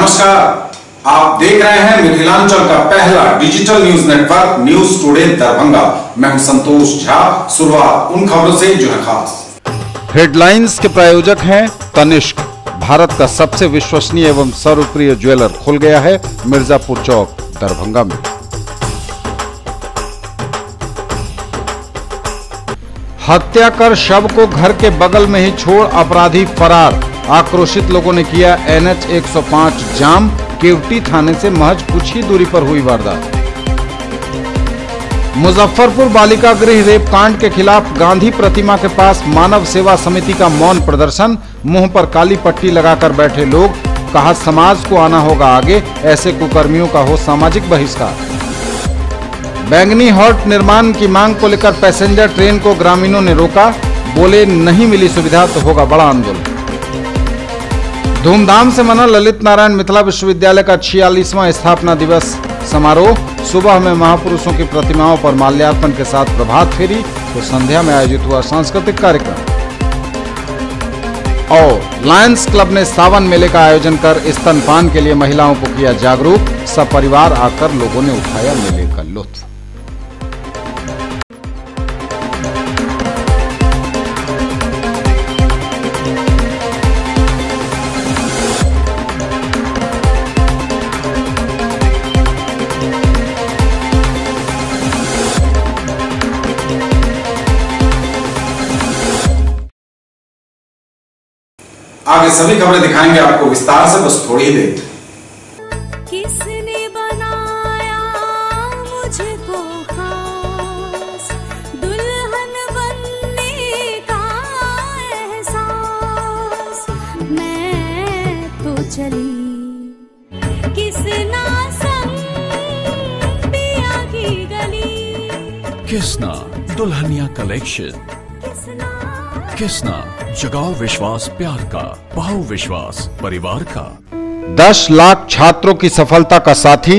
नमस्कार, आप देख रहे हैं मिथिलांचल का पहला digital news network news today Darbhanga. मैं हूं संतोष झा। शुरुआत उन खबरों से जो है खास। हेडलाइंस के प्रायोजक हैं तनिष्क। भारत का सबसे विश्वसनीय एवं सर्वप्रिय ज्वेलर खुल गया है मिर्जापुर चौक दरभंगा में। हत्या कर शव को घर के बगल में ही छोड़ अपराधी फरार। आक्रोशित लोगों ने किया NH 105 जाम। केवटी थाने से महज कुछ ही दूरी पर हुई वारदात। मुजफ्फरपुर बालिका गृह रेप कांड के खिलाफ गांधी प्रतिमा के पास मानव सेवा समिति का मौन प्रदर्शन। मुंह पर काली पट्टी लगाकर बैठे लोग। कहा समाज को आना होगा आगे, ऐसे कुकर्मियों का हो सामाजिक बहिष्कार। बैंगनी हॉट निर्माण की मांग को लेकर पैसेंजर ट्रेन को ग्रामीणों ने रोका। बोले नहीं मिली सुविधा तो होगा बड़ा आंदोलन। धूमधाम से मना ललित नारायण मिथिला विश्वविद्यालय का 46वां स्थापना दिवस समारोह। सुबह में महापुरुषों की प्रतिमाओं पर माल्यार्पण के साथ प्रभात फेरी, तो संध्या में आयोजित हुआ सांस्कृतिक कार्यक्रम। और लायंस क्लब ने सावन मेले का आयोजन कर स्तनपान के लिए महिलाओं को किया जागरूक। सपरिवार आकर लोगों ने उठाया मेले का लुत्फ। आगे सभी खबरें दिखाएंगे आपको विस्तार से, बस थोड़ी ही देर। किसने बनाया मुझको खास, दुल्हन बनने का एहसास, मैं तो चली किसना संग पिया की गली। किसना दुल्हनिया कलेक्शन। किसना जगाओ विश्वास प्यार का, पाओ विश्वास परिवार का। 10 लाख छात्रों की सफलता का साथी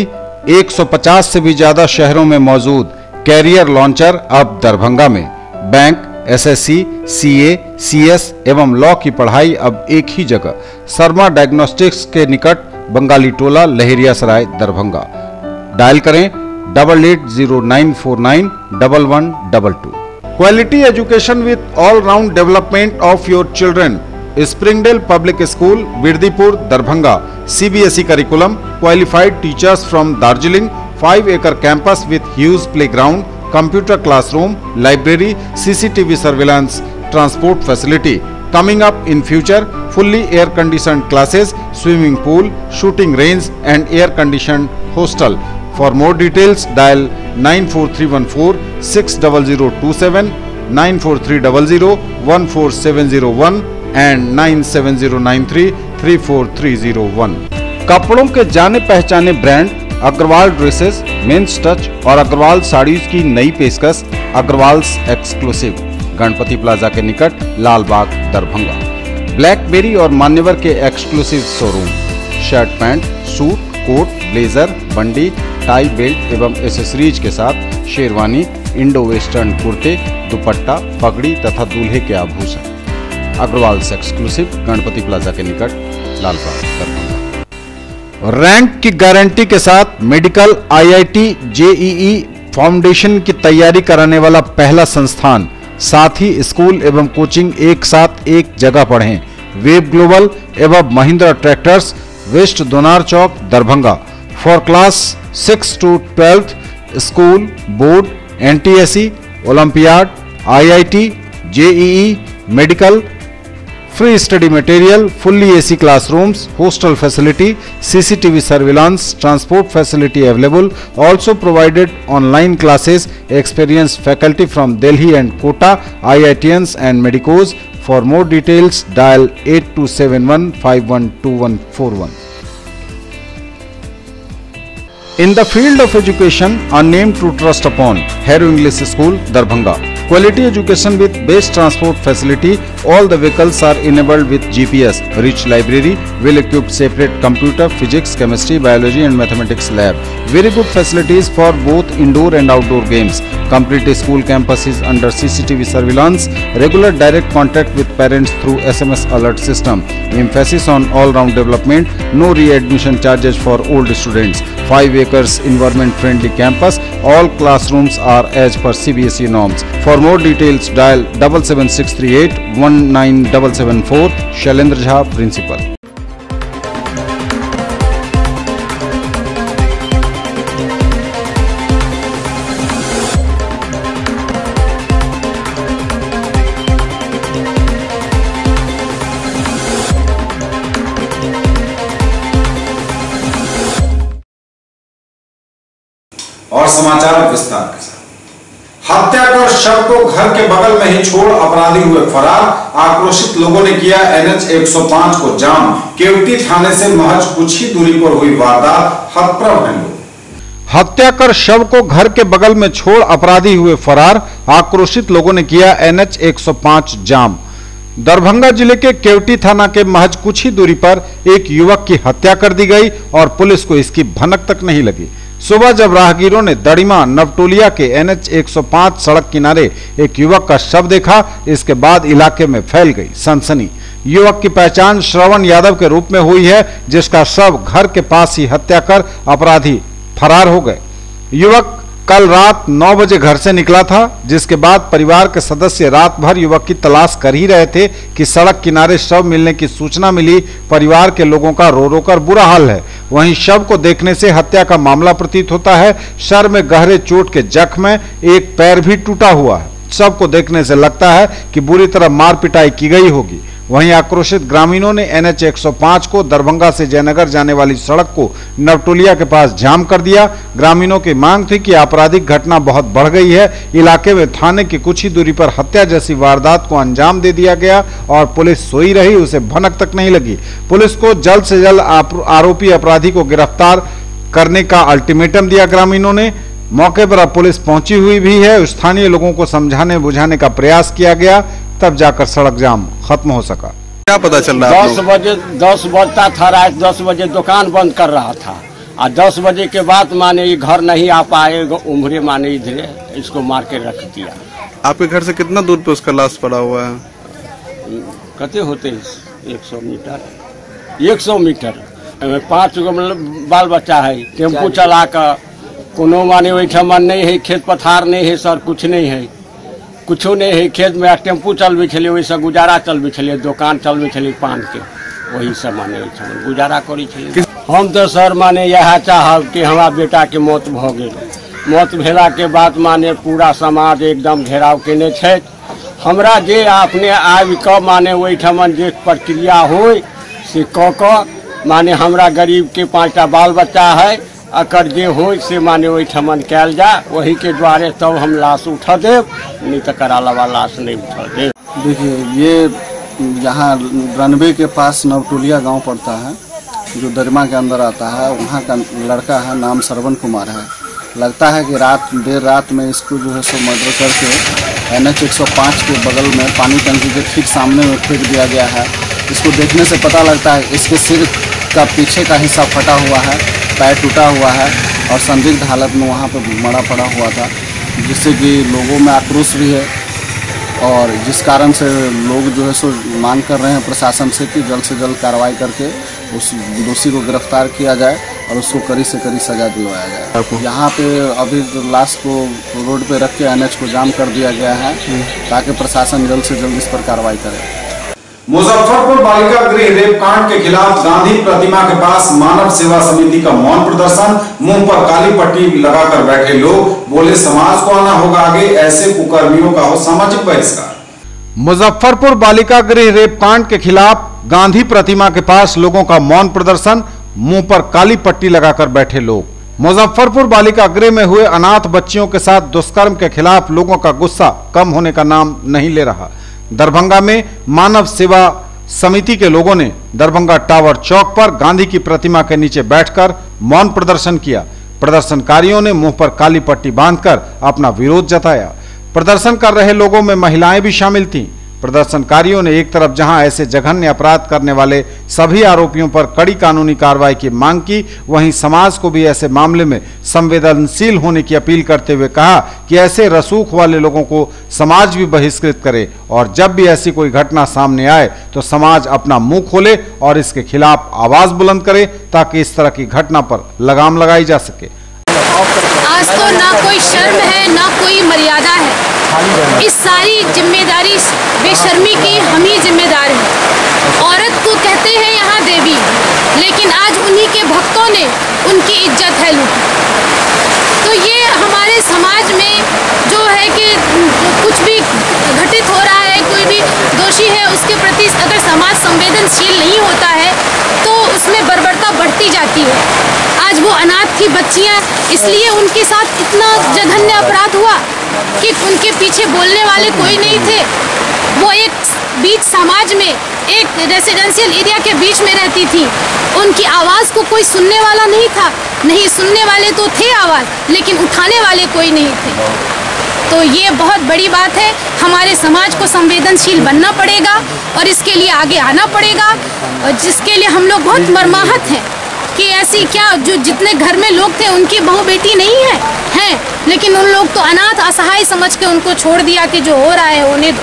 150 से भी ज्यादा शहरों में मौजूद कैरियर लॉन्चर अब दरभंगा में। बैंक, SSC, CA, CS एवं लॉ की पढ़ाई अब एक ही जगह। शर्मा डायग्नोस्टिक्स के निकट बंगाली टोला, लहेरियासराय, दरभंगा। डायल करें 880949 1122। Quality education with all-round development of your children. Springdale Public School, Birdipur, Darbhanga. CBSE curriculum, qualified teachers from Darjeeling, 5-acre campus with huge playground, computer classroom, library, CCTV surveillance, transport facility. Coming up in future, fully air-conditioned classes, swimming pool, shooting range and air-conditioned hostel. For more details, dial 94314 60027, 94300 14701 and 97093 34301। कपड़ों के जाने पहचाने brand Agarwal dresses, men's touch और अग्रवाल साड़ीज की नई पेशकश। Agarwals exclusive, Ganpati plaza के निकट, लालबाग, दरभंगा। ब्लैकबेरी और मान्यवर के exclusive showroom. Shirt pant, suit, coat, blazer, बंडी, टाई, बेल्ट एवं एसेसरीज के साथ शेरवानी, इंडो वेस्टर्न कुर्ते, दुपट्टा, पगड़ी तथा दूल्हे के आभूषण। अग्रवाल एक्सक्लूसिव, गणपति प्लाजा के निकट, लालबाग, दरभंगा। रैंक की गारंटी के साथ मेडिकल, IIT, JEE फाउंडेशन की तैयारी कराने वाला पहला संस्थान। साथ ही स्कूल एवं कोचिंग एक साथ एक जगह पढ़ें। वेब ग्लोबल एवं Mahindra tractors, west Donar Chowk, Darbhanga. For class 6 to 12th, school, board, NTSE, olympiad, IIT, JEE, medical, free study material, fully AC classrooms, hostel facility, CCTV surveillance, transport facility available. Also provided online classes, experienced faculty from Delhi and Kota, IITians and medicos. For more details, dial 8271 512141. In the field of education, a name to trust upon, Hero English School, Darbhanga. Quality education with best transport facility, All the vehicles are enabled with GPS. Rich library, well-equipped separate computer, physics, chemistry, biology and mathematics lab. Very good facilities for both indoor and outdoor games. Complete school campus is under CCTV surveillance. Regular direct contact with parents through SMS alert system. Emphasis on all-round development. No readmission charges for old students. 5 acres environment-friendly campus. All classrooms are as per CBSE norms. For more details, dial 77638 19774. Shailendra Jha, Principal. और समाचार विस्तार के साथ। हत्या कर शव को घर के बगल में ही छोड़ अपराधी हुए फरार। आक्रोशित लोगों ने किया NH 105 को जाम। केवटी थाने से महज कुछ ही दूरी पर हुई वारदात। हतप्रभ हैं लोग। हत्या कर शव को घर के बगल में छोड़ अपराधी हुए फरार। आक्रोशित लोगों ने किया NH 105 जाम। दरभंगा जिले के केवटी थाना के महज कुछ ही दूरी पर एक युवक की हत्या कर दी गई और पुलिस को इसकी भनक तक नहीं लगी। सुबह जब राहगीरों ने दड़िमा नवटोलिया के NH 105 सड़क किनारे एक युवक का शव देखा, इसके बाद इलाके में फैल गई सनसनी। युवक की पहचान श्रवण यादव के रूप में हुई है, जिसका शव घर के पास ही हत्या कर अपराधी फरार हो गए। युवक कल रात 9 बजे घर से निकला था, जिसके बाद परिवार के सदस्य रात भर युवक की तलाश कर ही रहे थे कि सड़क किनारे शव मिलने की सूचना मिली। परिवार के लोगों का रो रो कर बुरा हाल है। वहीं शव को देखने से हत्या का मामला प्रतीत होता है। सर में गहरे चोट के जख्म में एक पैर भी टूटा हुआ है। शव को देखने से लगता है कि बुरी तरह मार पिटाई की गई होगी। वहीं आक्रोशित ग्रामीणों ने NH 105 को दरभंगा से जयनगर जाने वाली सड़क को नवटोलिया के पास जाम कर दिया। ग्रामीणों की मांग थी कि आपराधिक घटना बहुत बढ़ गई है। इलाके में थाने की कुछ ही दूरी पर हत्या जैसी वारदात को अंजाम दे दिया गया और पुलिस सोई रही, उसे भनक तक नहीं लगी। पुलिस को जल्द से जल्द आरोपी अपराधी को गिरफ्तार करने का अल्टीमेटम दिया ग्रामीणों ने। मौके पर अब पुलिस पहुंची हुई भी है। स्थानीय लोगों को समझाने बुझाने का प्रयास किया गया, तब जाकर सड़क जाम खत्म हो सका। क्या पता चल रहा है? 10 बजता था, रात 10 बजे दुकान बंद कर रहा था और 10 बजे के बाद माने ये घर नहीं आ पाए, उम्रे माने इधर इसको मार के रख दिया। आपके घर से कितना दूर पे उसका लाश पड़ा हुआ है? कते होते 100 मीटर 100 मीटर। 5 गो बाल बच्चा है। टेम्पू चला कर कोनो माने ओहिठमन नहीं है, खेत पथार नहीं है, सर कुछ नहीं है, कुछो नहीं है। खेत में टेम्पू चलबे छलिए, वही से गुजारा चलबे छलिए, दुकान चलबे छलिए पान के, वही से माने गुजारा करी छलिए। हम तो सर माने यह चाहब कि हमारा बेटा के मौत भ गेल। मौत भेला के बाद माने पूरा समाज एकदम घेराव केने छै। हमरा जे अपने आबि कऽ माने ओहिठमन जे प्रक्रिया होय से कऽ कऽ माने हमरा गरीब के 5टा बाल बच्चा है, अकर जे हो से माने ओहिठमन कैल जा, वही के द्वारे तब हम लाश उठा देव, नहीं तो कराला लाश नहीं उठा देव। देखिए, ये यहाँ रनवे के पास नवटोलिया गांव पड़ता है, जो दरमा के अंदर आता है। वहाँ का लड़का है, नाम श्रवण कुमार है। लगता है कि देर रात में इसको जो है सो मर्डर करके NH 105 के बगल में पानी टंकी के ठीक सामने में फेंक दिया गया है। इसको देखने से पता लगता है इसके सिर का पीछे का हिस्सा फटा हुआ है, पैर टूटा हुआ है और संदिग्ध हालत में वहाँ पर मरा पड़ा हुआ था, जिससे कि लोगों में आक्रोश भी है और जिस कारण से लोग जो है सो मांग कर रहे हैं प्रशासन से कि जल्द से जल्द कार्रवाई करके उस दोषी को गिरफ्तार किया जाए और उसको कड़ी से कड़ी सजा दिलवाया जाए। यहाँ पे अभी लाश को रोड पे रख के NH को जाम कर दिया गया है ताकि प्रशासन जल्द से जल्द इस पर कार्रवाई करे। मुजफ्फरपुर बालिका गृह रेप कांड के खिलाफ गांधी प्रतिमा के पास मानव सेवा समिति का मौन प्रदर्शन। मुंह पर काली पट्टी लगाकर बैठे लोग बोले, समाज को आना होगा आगे, ऐसे कुकर्मियों का हो सामाजिक बहिष्कार। मुजफ्फरपुर बालिका गृह रेप कांड के खिलाफ गांधी प्रतिमा के पास लोगों का मौन प्रदर्शन। मुंह पर काली पट्टी लगाकर बैठे लोग। मुजफ्फरपुर बालिका गृह में हुए अनाथ बच्चियों के साथ दुष्कर्म के खिलाफ लोगों का गुस्सा कम होने का नाम नहीं ले रहा। दरभंगा में मानव सेवा समिति के लोगों ने दरभंगा टावर चौक पर गांधी की प्रतिमा के नीचे बैठकर मौन प्रदर्शन किया। प्रदर्शनकारियों ने मुंह पर काली पट्टी बांधकर अपना विरोध जताया। प्रदर्शन कर रहे लोगों में महिलाएं भी शामिल थीं। प्रदर्शनकारियों ने एक तरफ जहां ऐसे जघन्य अपराध करने वाले सभी आरोपियों पर कड़ी कानूनी कार्रवाई की मांग की, वहीं समाज को भी ऐसे मामले में संवेदनशील होने की अपील करते हुए कहा कि ऐसे रसूख वाले लोगों को समाज भी बहिष्कृत करे और जब भी ऐसी कोई घटना सामने आए तो समाज अपना मुंह खोले और इसके खिलाफ आवाज बुलंद करे ताकि इस तरह की घटना पर लगाम लगाई जा सके। आज तो ना कोई शर्म है ना कोई मर्यादा है। इस सारी जिम्मेदारी बेशर्मी की हम ही जिम्मेदार हैं। औरत को कहते हैं यहाँ देवी, लेकिन आज उन्हीं के भक्तों ने उनकी इज्जत है लूटी। तो ये हमारे समाज में जो है कि कुछ भी घटित हो रहा है, कोई भी दोषी है, उसके प्रति अगर समाज संवेदनशील नहीं होता है तो उसमें बर्बरता बढ़ती जाती है। आज वो अनाथ थी बच्चियाँ, इसलिए उनके साथ इतना जघन्य अपराध हुआ कि उनके पीछे बोलने वाले कोई नहीं थे। वो एक बीच समाज में, एक रेसिडेंशियल एरिया के बीच में रहती थी, उनकी आवाज़ को कोई सुनने वाला नहीं था। नहीं, सुनने वाले तो थे आवाज़, लेकिन उठाने वाले कोई नहीं थे। तो ये बहुत बड़ी बात है। हमारे समाज को संवेदनशील बनना पड़ेगा और इसके लिए आगे आना पड़ेगा, और जिसके लिए हम लोग बहुत मर्माहत हैं कि ऐसी क्या, जो जितने घर में लोग थे उनकी बहू बेटी नहीं है, लेकिन उन लोग तो अनाथ असहाय समझ के उनको छोड़ दिया कि जो हो रहा है होने दो।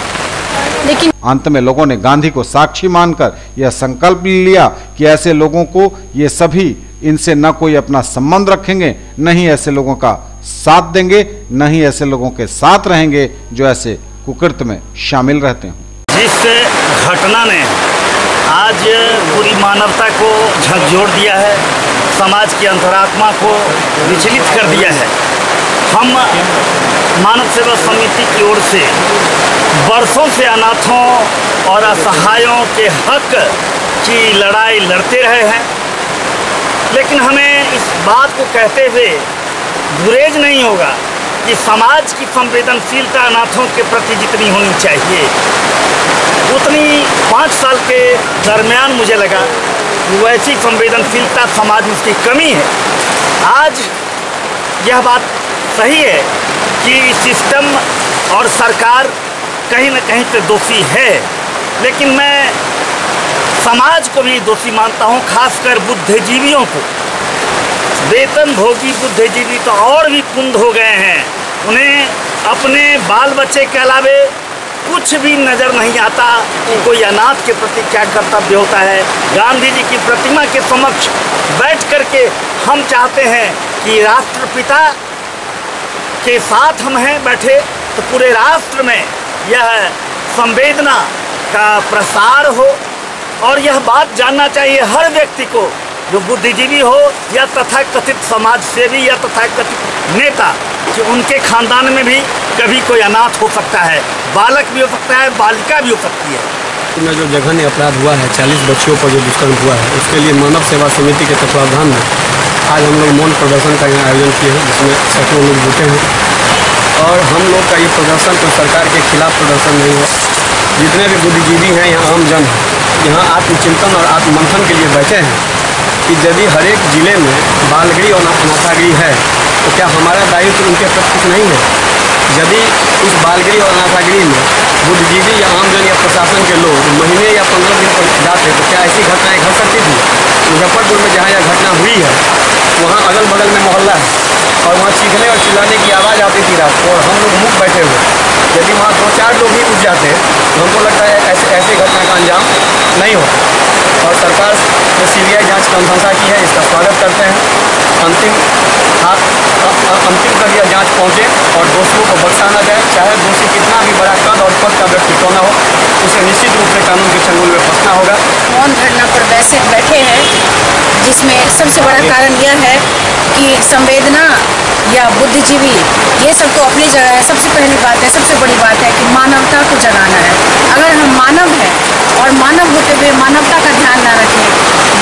लेकिन अंत में लोगों ने गांधी को साक्षी मानकर यह संकल्प लिया कि ऐसे लोगों को ये सभी इनसे न कोई अपना संबंध रखेंगे, न ही ऐसे लोगों का साथ देंगे, न ही ऐसे लोगों के साथ रहेंगे जो ऐसे कुकृत्य में शामिल रहते हैं। जिस घटना ने आज पूरी मानवता को झकझोर दिया है, समाज की अंतरात्मा को विचलित कर दिया है, हम मानव सेवा समिति की ओर से बरसों से अनाथों और असहायों के हक की लड़ाई लड़ते रहे हैं। लेकिन हमें इस बात को कहते हुए गुरेज नहीं होगा कि समाज की संवेदनशीलता अनाथों के प्रति जितनी होनी चाहिए उतनी 5 साल के दरमियान मुझे लगा वैसी संवेदनशीलता समाज में उसकी कमी है। आज यह बात सही है कि सिस्टम और सरकार कहीं न कहीं से दोषी है, लेकिन मैं समाज को भी दोषी मानता हूँ, खासकर बुद्धिजीवियों को। वेतन भोगी बुद्धिजीवी तो और भी कुंद हो गए हैं, उन्हें अपने बाल बच्चे के अलावे कुछ भी नज़र नहीं आता कि कोई अनाथ के प्रति क्या कर्तव्य होता है। गांधी जी की प्रतिमा के समक्ष बैठ करके हम चाहते हैं कि राष्ट्रपिता के साथ हम हैं बैठे, तो पूरे राष्ट्र में यह संवेदना का प्रसार हो और यह बात जानना चाहिए हर व्यक्ति को, जो बुद्धिजीवी हो या तथाकथित समाज सेवी या तथाकथित नेता, कि उनके खानदान में भी कभी कोई अनाथ हो सकता है, बालक भी हो सकता है, बालिका भी हो सकती है। में जो जघन्य अपराध हुआ है, 40 बच्चियों पर जो दुष्कर्म हुआ है, उसके लिए मानव सेवा समिति के तत्वावधान में आज हम लोग मौन प्रदर्शन का यहाँ आयोजन किए हैं, जिसमें सैकड़ों लोग जुटे हैं। और हम लोग का ये प्रदर्शन कोई सरकार के खिलाफ प्रदर्शन नहीं है। जितने भी बुद्धिजीवी हैं, यहाँ आम जन हैं, यहाँ आत्मचिंतन और आत्ममंथन के लिए बैठे हैं कि यदि हर एक जिले में बालगृह और अनाथागृह है तो क्या हमारा दायित्व उनके प्रति कुछ नहीं है? यदि उस बालगृह और अनाथागृह में बुद्धिजीवी या आमजन या प्रशासन के लोग महीने या 15 दिन पर जाते तो क्या ऐसी घटनाएं घट सकती थी? मुजफ्फरपुर में जहाँ यह घटना हुई है वहाँ अगल बगल में मोहल्ला है और वहाँ चीखने और चिल्लाने की आवाज़ आती थी रात को, और हम लोग मुख बैठे हुए। यदि वहाँ 2-4 लोग ही उठ जाते तो हमको लगता है ऐसे घटना का अंजाम नहीं होता। और सरकार ने CBI जाँच की अनुशंसा की है, इसका स्वागत करते हैं। अंतिम तक यह जाँच पहुँचे और दोषियों को बख्शा न जाए, चाहे दोषी कितना भी बड़ा कद और पद का व्यक्ति क्यों न हो, उसे निश्चित रूप से कानून के चंगुल में फंसना होगा। मौन धरना पर बैठे हैं, जिसमें सबसे बड़ा कारण यह है कि संवेदना या बुद्धिजीवी ये सब तो अपनी जगह है। सबसे पहली बात है, सबसे बड़ी बात है कि मानवता को जगाना है। अगर हम मानव हैं और मानव होते हुए मानवता का ध्यान न रखें,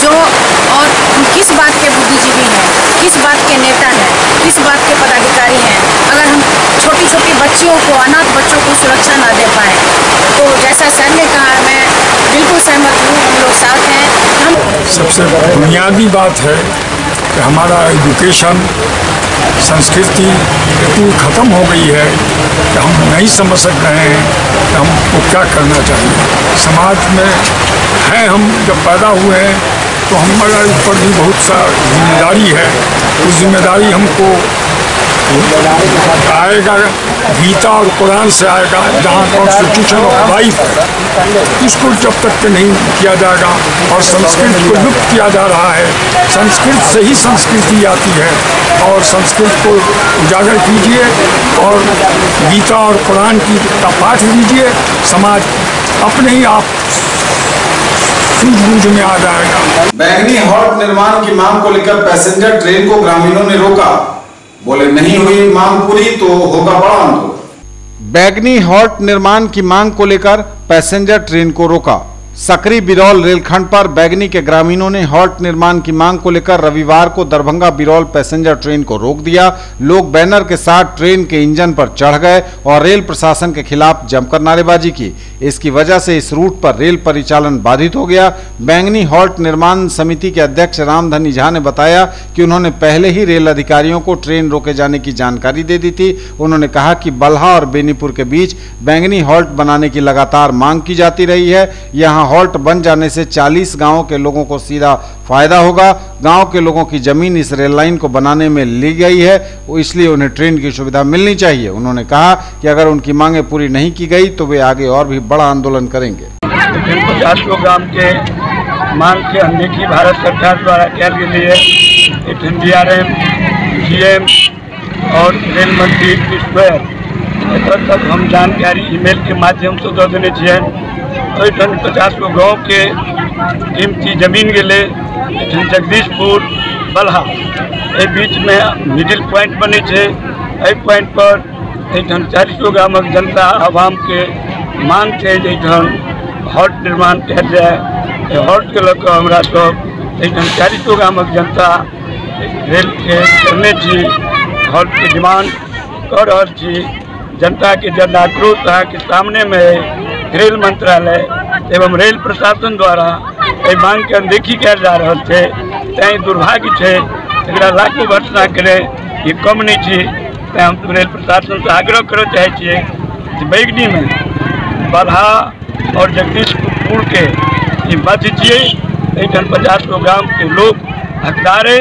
जो और हम किस बात के बुद्धिजीवी हैं, किस बात के नेता हैं, किस बात के पदाधिकारी हैं, अगर हम छोटी छोटी बच्चियों को, अनाथ बच्चों को सुरक्षा ना दे पाए, तो जैसा सर ने कहा, मैं बिल्कुल सहमत हूँ, हम लोग साथ हैं। हम सबसे बुनियादी बात है कि हमारा एजुकेशन संस्कृति इतनी खत्म हो गई है कि हम नहीं समझ सक रहे हैं कि हमको क्या करना चाहिए। समाज में हैं हम, जब पैदा हुए हैं तो हमारे ऊपर भी बहुत सा जिम्मेदारी है। उस जिम्मेदारी हमको आएगा गीता और कुरान से आएगा, जहाँ कॉन्स्टिट्यूशन ऑफ लाइफ है, इसको जब तक के नहीं किया जाएगा और संस्कृत को लुप्त किया जा रहा है। संस्कृत से ही संस्कृति आती है और संस्कृत को उजागर कीजिए और गीता और कुरान का पाठ लीजिए, समाज अपने ही आप सूझबूझ में आ जाएगा। बैंगनी हॉल्ट निर्माण की मांग को लेकर पैसेंजर ट्रेन को ग्रामीणों ने रोका। बोले नहीं हुई मांग पूरी तो होगा बड़ा आंदोलन। बैंगनी हॉल्ट निर्माण की मांग को लेकर पैसेंजर ट्रेन को रोका। सकरी बिरौल रेलखंड पर बैंगनी के ग्रामीणों ने हॉल्ट निर्माण की मांग को लेकर रविवार को दरभंगा बिरौल पैसेंजर ट्रेन को रोक दिया। लोग बैनर के साथ ट्रेन के इंजन पर चढ़ गए और रेल प्रशासन के खिलाफ जमकर नारेबाजी की। इसकी वजह से इस रूट पर रेल परिचालन बाधित हो गया। बैंगनी हॉल्ट निर्माण समिति के अध्यक्ष रामधनी झा ने बताया कि उन्होंने पहले ही रेल अधिकारियों को ट्रेन रोके जाने की जानकारी दे दी थी। उन्होंने कहा कि बल्हा और बेनीपुर के बीच बैंगनी हॉल्ट बनाने की लगातार मांग की जाती रही है। यहाँ हॉल्ट बन जाने से 40 गांवों के लोगों को सीधा फायदा होगा। गांव के लोगों की जमीन इस रेल लाइन को बनाने में ली गई है, इसलिए उन्हें ट्रेन की सुविधा मिलनी चाहिए। उन्होंने कहा कि अगर उनकी मांगें पूरी नहीं की गई तो वे आगे और भी बड़ा आंदोलन करेंगे। 50 ग्राम के मांग के अनदेखी भारत सरकार द्वारा कल गेली है। DRM, GM और रेल मंत्री एतऽ तक हम जानकारी ईमेल के माध्यम से दे देने छियै। 50 गाँव के कीमती जमीन गेले। जगदीशपुर बल्हा ए बीच में मिडिल पॉइंट बने छे। एहि पॉइंट पर 40 गामक जनता आवाम के मांग छै जे हॉल्ट निर्माण कयल जाए। हॉल्ट के लऽ कऽ हमरा सब 40 गामक जनता रेल के करने छी, हॉल्ट के डिमांड कर रहल छी। जनता के जन आक्रोश के सामने में रेल मंत्रालय एवं रेल प्रशासन द्वारा एहि मांग के अनदेखी कयल जा रहल छै। तैं दुर्भाग्य छै, एकरा लाखों भर्त्सना करे ये कम नहीं छी। तैं हम रेल प्रशासन से आग्रह करऽ चाहे छियै कि बैंगनी में बल्हा और जगदीशपुर के ई मध्य छियै। 50 गांव के लोग हकदार है।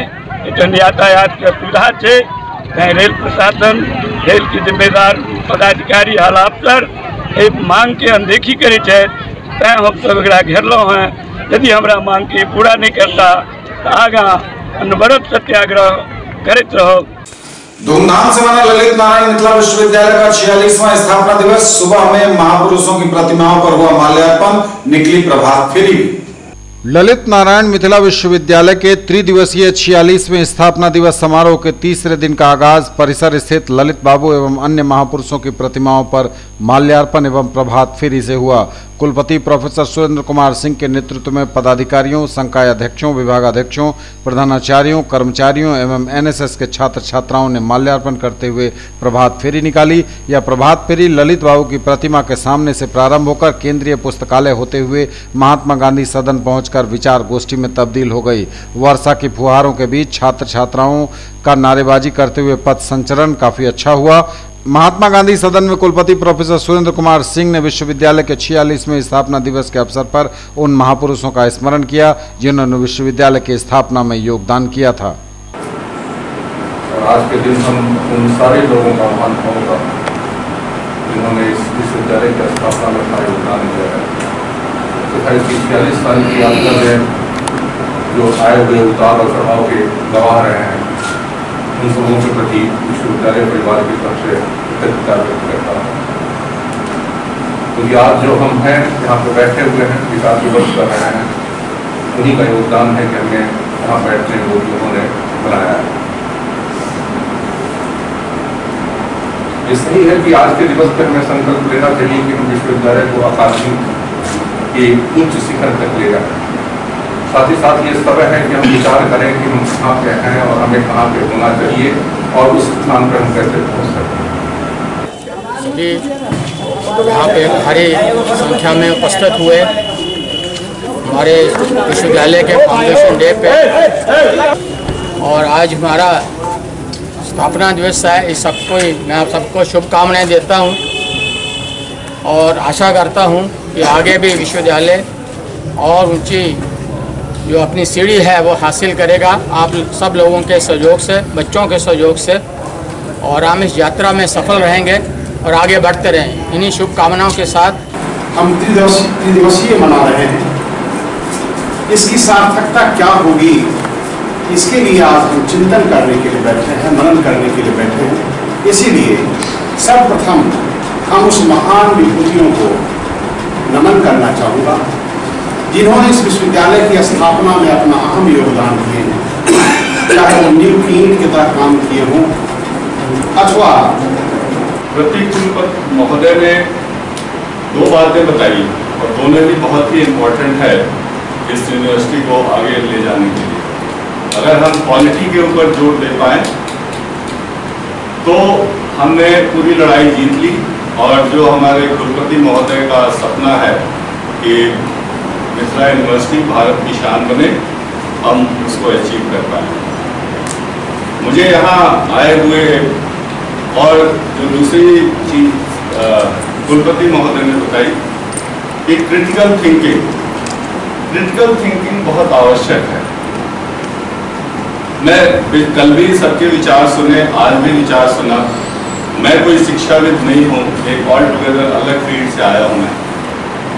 यातायात के सुविधा छै। तैं रेल प्रशासन, रेल के जिम्मेदार पदाधिकारी हाल अफसर मांग के अनदेखी करे छे। तैं हम सब एकरा घेरलहुँ हैं। यदि हमरा मांग के पूरा नहीं करता तो आगा अनवरत सत्याग्रह करते रहो। धूमधाम से मना ललित नारायण मिथिला विश्वविद्यालय का 46वां स्थापना दिवस। सुबह में महापुरुषों की प्रतिमाओं पर हुआ माल्यार्पण, निकली प्रभात फेरी। ललित नारायण मिथिला विश्वविद्यालय के त्रिदिवसीय 46वें स्थापना दिवस समारोह के तीसरे दिन का आगाज परिसर स्थित ललित बाबू एवं अन्य महापुरुषों की प्रतिमाओं पर माल्यार्पण एवं प्रभात फेरी से हुआ। कुलपति प्रोफेसर सुरेंद्र कुमार सिंह के नेतृत्व में पदाधिकारियों, संकाय अध्यक्षों, विभागाध्यक्षों, प्रधानाचार्यों, कर्मचारियों एवं NSS के छात्र छात्राओं ने माल्यार्पण करते हुए प्रभात फेरी निकाली। यह प्रभात फेरी ललित बाबू की प्रतिमा के सामने से प्रारंभ होकर केंद्रीय पुस्तकालय होते हुए महात्मा गांधी सदन पहुंचकर विचार गोष्ठी में तब्दील हो गई। वर्षा की फुहारों के बीच छात्र छात्राओं का नारेबाजी करते हुए पथ संचरण काफी अच्छा हुआ। महात्मा गांधी सदन में कुलपति प्रोफेसर सुरेंद्र कुमार सिंह ने विश्वविद्यालय के 46वें स्थापना दिवस के अवसर पर उन महापुरुषों का स्मरण किया जिन्होंने विश्वविद्यालय की स्थापना में योगदान किया था। और आज के दिन हम उन सारे लोगों का मान होगा जिन्होंने इस विश्वविद्यालय की स्थापना में अपना योगदान दिया है। तो 46 साल की यात्रा में जो आए हुए उतार और चढ़ाव के गवाह रहे हैं, उन सबों के प्रति विश्वविद्यालय परिवार की तरफ से कृतज्ञता व्यक्त करता हूँ। क्योंकि आज जो हम हैं यहाँ पर बैठे हुए हैं, विकास दिवस कर रहे हैं, उन्हीं का योगदान है कि हमें यहाँ बैठने को उन्होंने बनाया है। ये सही है कि आज के दिवस पर हमें संकल्प लेना चाहिए कि हम विश्वविद्यालय को अकादमिक के उच्च शिखर तक ले जाएं। साथ ही साथ ये समय है कि हम विचार करें कि हम कहाँ पे हैं और हमें कहाँ पे होना चाहिए और उस स्थान पर हम कैसे पहुँच सकते हैं। यहाँ पे भारी संख्या में उपस्थित हुए हमारे विश्वविद्यालय के फाउंडेशन डे पे, और आज हमारा स्थापना दिवस है, इस सबको मैं आप सबको शुभकामनाएं देता हूं और आशा करता हूं कि आगे भी विश्वविद्यालय और ऊंची जो अपनी सीढ़ी है वो हासिल करेगा आप सब लोगों के सहयोग से, बच्चों के सहयोग से, और हम इस यात्रा में सफल रहेंगे और आगे बढ़ते रहें। इन्हीं शुभकामनाओं के साथ हम त्रिदिवसीय मना रहे हैं। इसकी सार्थकता क्या होगी, इसके लिए आज हम चिंतन करने के लिए बैठे हैं, मनन करने के लिए बैठे हैं। इसीलिए सर्वप्रथम हम उस महान विभूतियों को नमन करना चाहूँगा जिन्होंने इस विश्वविद्यालय की स्थापना में अपना अहम योगदान दिए हैं, चाहे वो नींव की ईंट की तरह काम किए हों अथवा प्रतीक कुलपति महोदय ने दो बातें बताई और दोनों भी बहुत ही इम्पोर्टेंट है इस यूनिवर्सिटी को आगे ले जाने के लिए। अगर हम क्वालिटी के ऊपर जोर दे पाए तो हमने पूरी लड़ाई जीत ली, और जो हमारे कुलपति महोदय का सपना है कि मिथिला यूनिवर्सिटी भारत की शान बने, हम उसको अचीव कर पाए। मुझे यहाँ आए हुए और जो दूसरी चीज कुलपति महोदय ने बताई कि क्रिटिकल थिंकिंग बहुत आवश्यक है। मैं कल भी सबके विचार सुने, आज भी विचार सुना। मैं कोई शिक्षाविद नहीं हूँ, एक ऑल टुगेदर अलग फील्ड से आया हूँ मैं,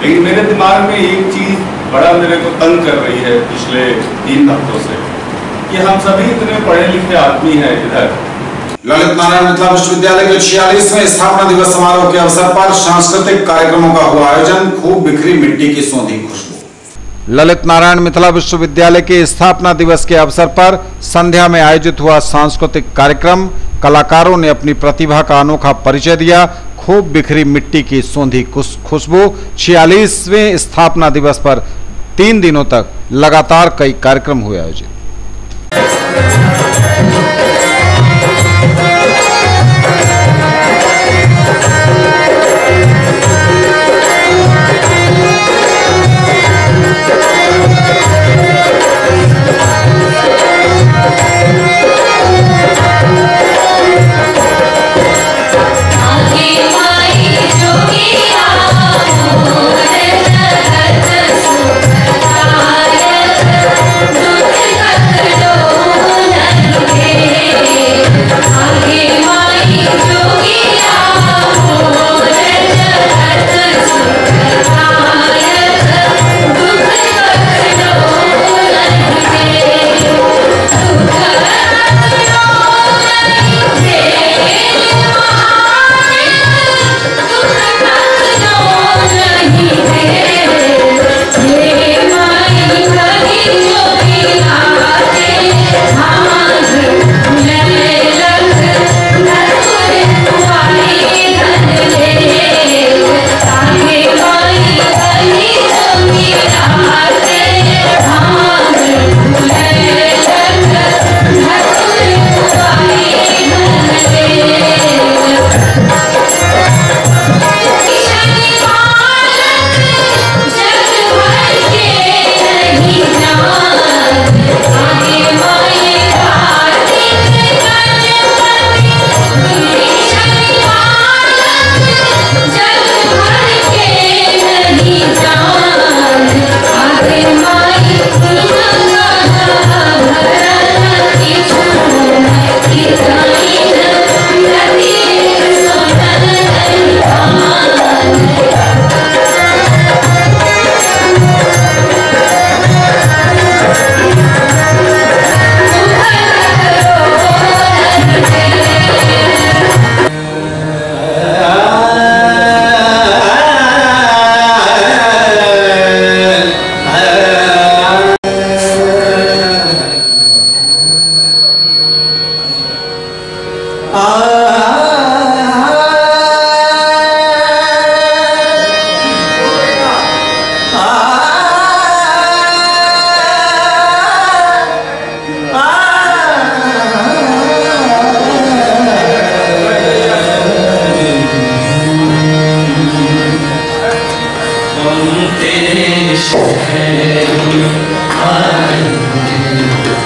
लेकिन मेरे दिमाग में एक चीज बड़ा मेरे को तंग कर रही है पिछले 3 हफ्तों से कि हम सभी इतने पढ़े लिखे आदमी हैं इधर। ललित नारायण मिथिला विश्वविद्यालय के 46वें स्थापना दिवस समारोह के अवसर पर सांस्कृतिक कार्यक्रमों का हुआ आयोजन। खूब बिखरी मिट्टी की सौंधी खुशबू। ललित नारायण मिथिला विश्वविद्यालय के स्थापना दिवस के अवसर पर संध्या में आयोजित हुआ सांस्कृतिक कार्यक्रम। कलाकारों ने अपनी प्रतिभा का अनोखा परिचय दिया। खूब बिखरी मिट्टी की सौंधी खुशबू। 46वें स्थापना दिवस पर 3 दिनों तक लगातार कई कार्यक्रम हुए आयोजित।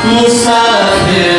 मुसाफिर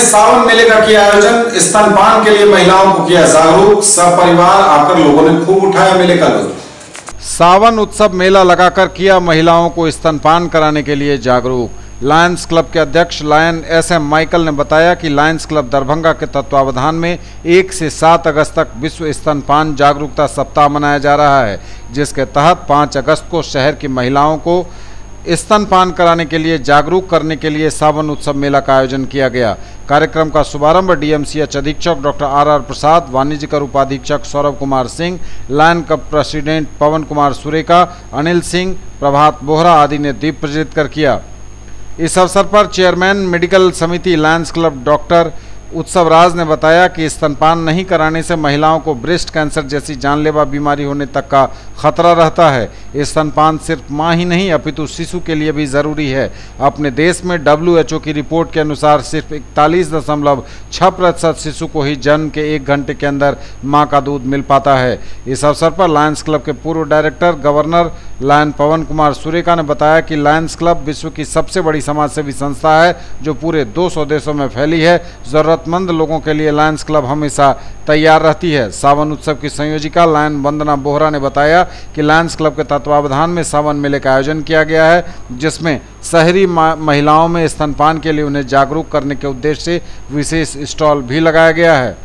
सावन मेले का किया आयोजन, स्तनपान के लिए महिलाओं को किया जागरूक, सपरिवार आकर लोगों ने खूब उठाया मेले का लुत्फ। सावन उत्सव मेला लगाकर किया महिलाओं को स्तनपान कराने के लिए जागरूक। लायंस क्लब के अध्यक्ष लायन SM माइकल ने बताया कि लायंस क्लब दरभंगा के तत्वावधान में 1 से 7 अगस्त तक विश्व स्तनपान जागरूकता सप्ताह मनाया जा रहा है, जिसके तहत 5 अगस्त को शहर की महिलाओं को स्तनपान कराने के लिए जागरूक करने के लिए सावन उत्सव मेला का आयोजन किया गया। कार्यक्रम का शुभारंभ DMCH अधीक्षक डॉक्टर RR प्रसाद, वाणिज्य कर उपाधीक्षक Saurabh Kumar Singh, Lion Club president Pawan Kumar Sureka, Anil Singh, Prabhat Bohra आदि ने दीप प्रज्वलित कर किया। इस अवसर पर चेयरमैन मेडिकल समिति Lions Club doctor Utsav Raj ने बताया कि स्तनपान नहीं कराने से महिलाओं को ब्रेस्ट कैंसर जैसी जानलेवा बीमारी होने तक का खतरा रहता है। स्तनपान सिर्फ मां ही नहीं अपितु शिशु के लिए भी जरूरी है। अपने देश में WHO की रिपोर्ट के अनुसार सिर्फ 41.6% शिशु को ही जन्म के 1 घंटे के अंदर मां का दूध मिल पाता है। इस अवसर पर लायंस क्लब के पूर्व डायरेक्टर गवर्नर लायन पवन कुमार सुरेका ने बताया कि लायंस क्लब विश्व की सबसे बड़ी समाजसेवी संस्था है जो पूरे 200 देशों में फैली है। जरूरतमंद लोगों के लिए लायंस क्लब हमेशा तैयार रहती है। सावन उत्सव की संयोजिका लायन वंदना बोहरा ने बताया कि लायंस क्लब के तत्वावधान में सावन मेले का आयोजन किया गया है, जिसमें शहरी महिलाओं में स्तनपान के लिए उन्हें जागरूक करने के उद्देश्य से विशेष स्टॉल भी लगाया गया है।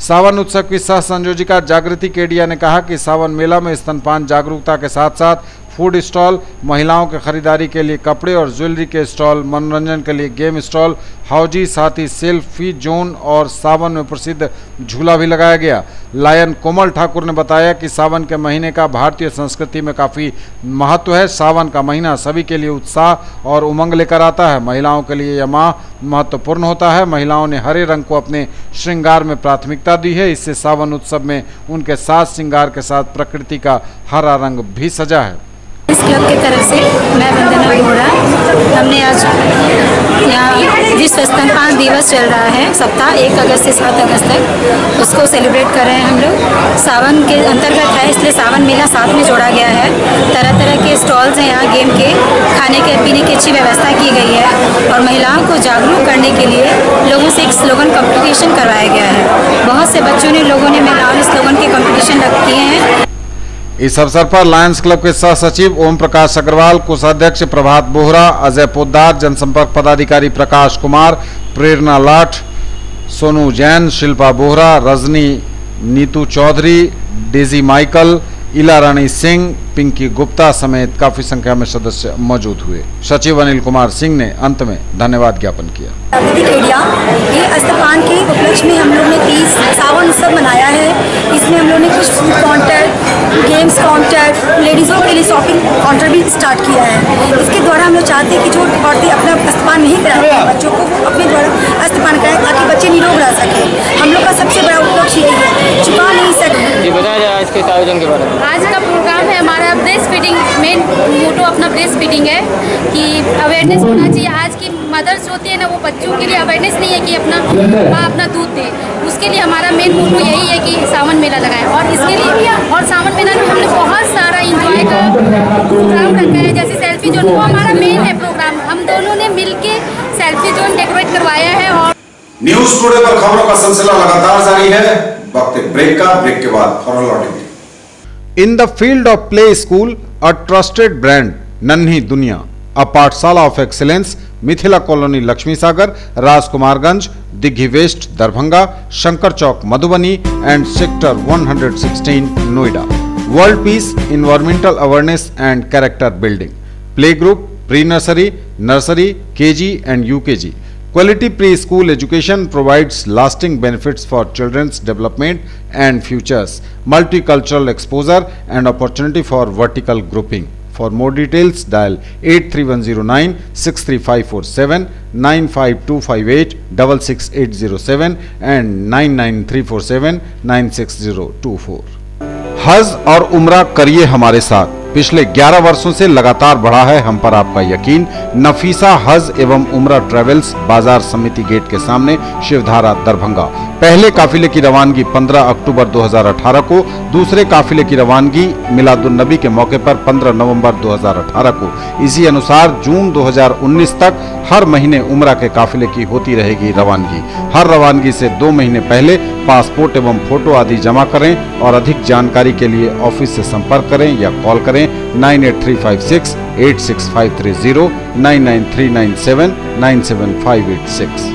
सावन उत्सव की सह संयोजिका जागृति केडिया ने कहा कि सावन मेला में स्तनपान जागरूकता के साथ साथ फूड स्टॉल, महिलाओं के खरीदारी के लिए कपड़े और ज्वेलरी के स्टॉल, मनोरंजन के लिए गेम स्टॉल, हौजी, साथ ही सेल्फी जोन और सावन में प्रसिद्ध झूला भी लगाया गया। लायन कोमल ठाकुर ने बताया कि सावन के महीने का भारतीय संस्कृति में काफ़ी महत्व है। सावन का महीना सभी के लिए उत्साह और उमंग लेकर आता है। महिलाओं के लिए यह माह महत्वपूर्ण होता है। महिलाओं ने हरे रंग को अपने श्रृंगार में प्राथमिकता दी है। इससे सावन उत्सव में उनके साज श्रृंगार के साथ प्रकृति का हरा रंग भी सजा है। इस क्लब की तरफ से मैं वंदना बोहरा, हमने आज यहाँ विश्व स्तनपान दिवस चल रहा है सप्ताह 1 अगस्त से 7 अगस्त तक, उसको सेलिब्रेट कर रहे हैं हम लोग। सावन के अंतर्गत है, इसलिए सावन मेला साथ में जोड़ा गया है। तरह तरह के स्टॉल्स हैं यहाँ, गेम के, खाने के पीने की अच्छी व्यवस्था की गई है और महिलाओं को जागरूक करने के लिए लोगों से एक स्लोगन कॉम्पिटिशन करवाया गया है। बहुत से बच्चों ने, लोगों ने, महिलाओं ने स्लोगन के कॉम्पिटिशन किए हैं। इस अवसर पर लायंस क्लब के सह सचिव ओम प्रकाश अग्रवाल, कोषाध्यक्ष प्रभात बोहरा, अजय पोद्दार, जनसंपर्क पदाधिकारी प्रकाश कुमार, प्रेरणा लाठ, सोनू जैन, शिल्पा बोहरा, रजनी, नीतू चौधरी, डेजी माइकल, इला रानी सिंह, पिंकी गुप्ता समेत काफी संख्या में सदस्य मौजूद हुए। सचिव अनिल कुमार सिंह ने अंत में धन्यवाद ज्ञापन किया। ये स्तनपान के उपलक्ष्य में हम लोग ने 30 सावन उत्सव मनाया है। इसमें हम लोग ने कुछ फूड काउंटर, गेम्स काउंटर, लेडीज़ों के लिए शॉपिंग काउंटर भी स्टार्ट किया है। इसके द्वारा हम लोग चाहते हैं कि जो औरतें अपना स्तनपान नहीं कराती हैं बच्चों को, वो अपने द्वारा स्तनपान कराएं ताकि बच्चे निरोग रह सकें। हम लोग का सबसे बड़ा उपलक्ष्य यही है, चुका नहीं सकते। बताया जाए इसके आयोजन के बारे में। आज का प्रोग्राम है हमारा ब्रेस्ट फीडिंग, मेन मोटो अपना ब्रेस्ट फीडिंग है कि अवेयरनेस होना चाहिए। आज की मदर्स होती है ना, वो बच्चों के लिए अवेयरनेस नहीं है कि अपना माँ अपना दूध दे। उसके लिए हमारा मेन मोटो यही है कि सावन मेला लगाएं और इसके लिए भी और सावन मेला में हमने बहुत सारा इंजॉय का प्रोग्राम रखा है। जैसे सेल्फी जोन, वो हमारा मेन है प्रोग्राम। हम दोनों ने मिलके सेल्फी जोन डेकोरेट करवाया है। और न्यूज टुडे पर खबरों का सिलसिला लगातार जारी है। वक्त ब्रेक का, ब्रेक के बाद फौरन लौटेंगे। In the field of play school, a trusted brand, नन्ही दुनिया, a pathshala of excellence, Mithila colony Lakshmi Sagar, Rajkumarganj, Digghi west Darbhanga, Shankar Chowk Madhubani and sector 116 Noida. World peace, environmental awareness and character building, play group, pre nursery, nursery, KG and UKG. Quality preschool education provides lasting benefits for children's development and futures, multicultural exposure and opportunity for vertical grouping. For more details, dial 83109 63547, 95258 66807 and 99347 96024. हज और उम्रा करिए हमारे साथ। पिछले 11 वर्षों से लगातार बढ़ा है हम पर आपका यकीन। नफीसा हज एवं उम्रा ट्रेवल्स, बाजार समिति गेट के सामने, शिवधारा, दरभंगा। पहले काफिले की रवानगी 15 अक्टूबर 2018 को, दूसरे काफिले की रवानगी मिलादुन्नबी के मौके पर 15 नवंबर 2018 को। इसी अनुसार जून 2019 तक हर महीने उम्रा के काफिले की होती रहेगी रवानगी। हर रवानगी से 2 महीने पहले पासपोर्ट एवं फोटो आदि जमा करें और अधिक जानकारी के लिए ऑफिस से संपर्क करें या कॉल करें 98356 86530 99397 97586।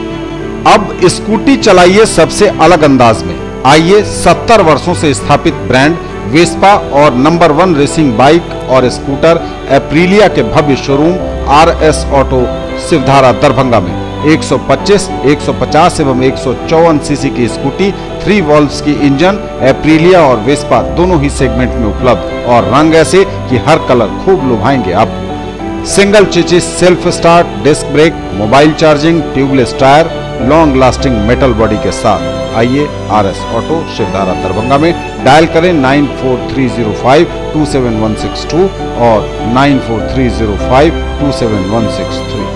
अब स्कूटी चलाइए सबसे अलग अंदाज में। आइए 70 वर्षों से स्थापित ब्रांड वेस्पा और नंबर 1 रेसिंग बाइक और स्कूटर एप्रिलिया के भव्य showroom RS auto Shivdhara, Darbhanga में 125, 150 एवं 154 सीसी की स्कूटी, 3 वॉल्व्स की इंजन एप्रिलिया और वेस्पा दोनों ही सेगमेंट में उपलब्ध और रंग ऐसे कि हर कलर खूब लुभाएंगे आपको। Single chassis, self start, disc brake, mobile charging, tubeless tyre, long lasting metal body के साथ। आइए RS ऑटो शिवधारा, दरभंगा में डायल करें 94305 27162 और 94305 27163।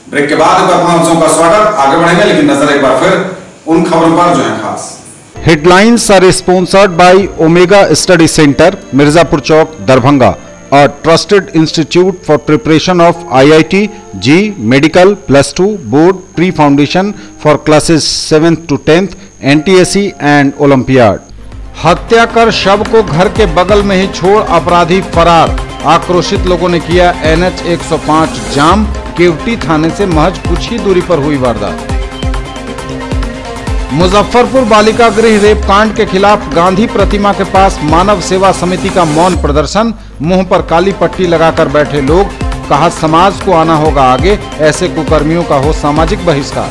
ब्रेक के बाद आपका का स्वागत। आगे बढ़ेंगे लेकिन नजर एक बार फिर उन खबरों पर जो है खास। Headlines are sponsored by Omega study centre, Mirzapur Chowk, Darbhanga, a trusted institute for preparation of IIT, JEE, medical, +2, board, pre-foundation for classes 7th to 10th, NTSE and Olympiad। हत्या कर शव को घर के बगल में ही छोड़ अपराधी फरार। आक्रोशित लोगों ने किया NH 105 जाम। केवटी थाने से महज कुछ ही दूरी पर हुई वारदात। मुजफ्फरपुर बालिका गृह रेप कांड के खिलाफ गांधी प्रतिमा के पास मानव सेवा समिति का मौन प्रदर्शन। मुंह पर काली पट्टी लगाकर बैठे लोग। कहा समाज को आना होगा आगे, ऐसे कुकर्मियों का हो सामाजिक बहिष्कार।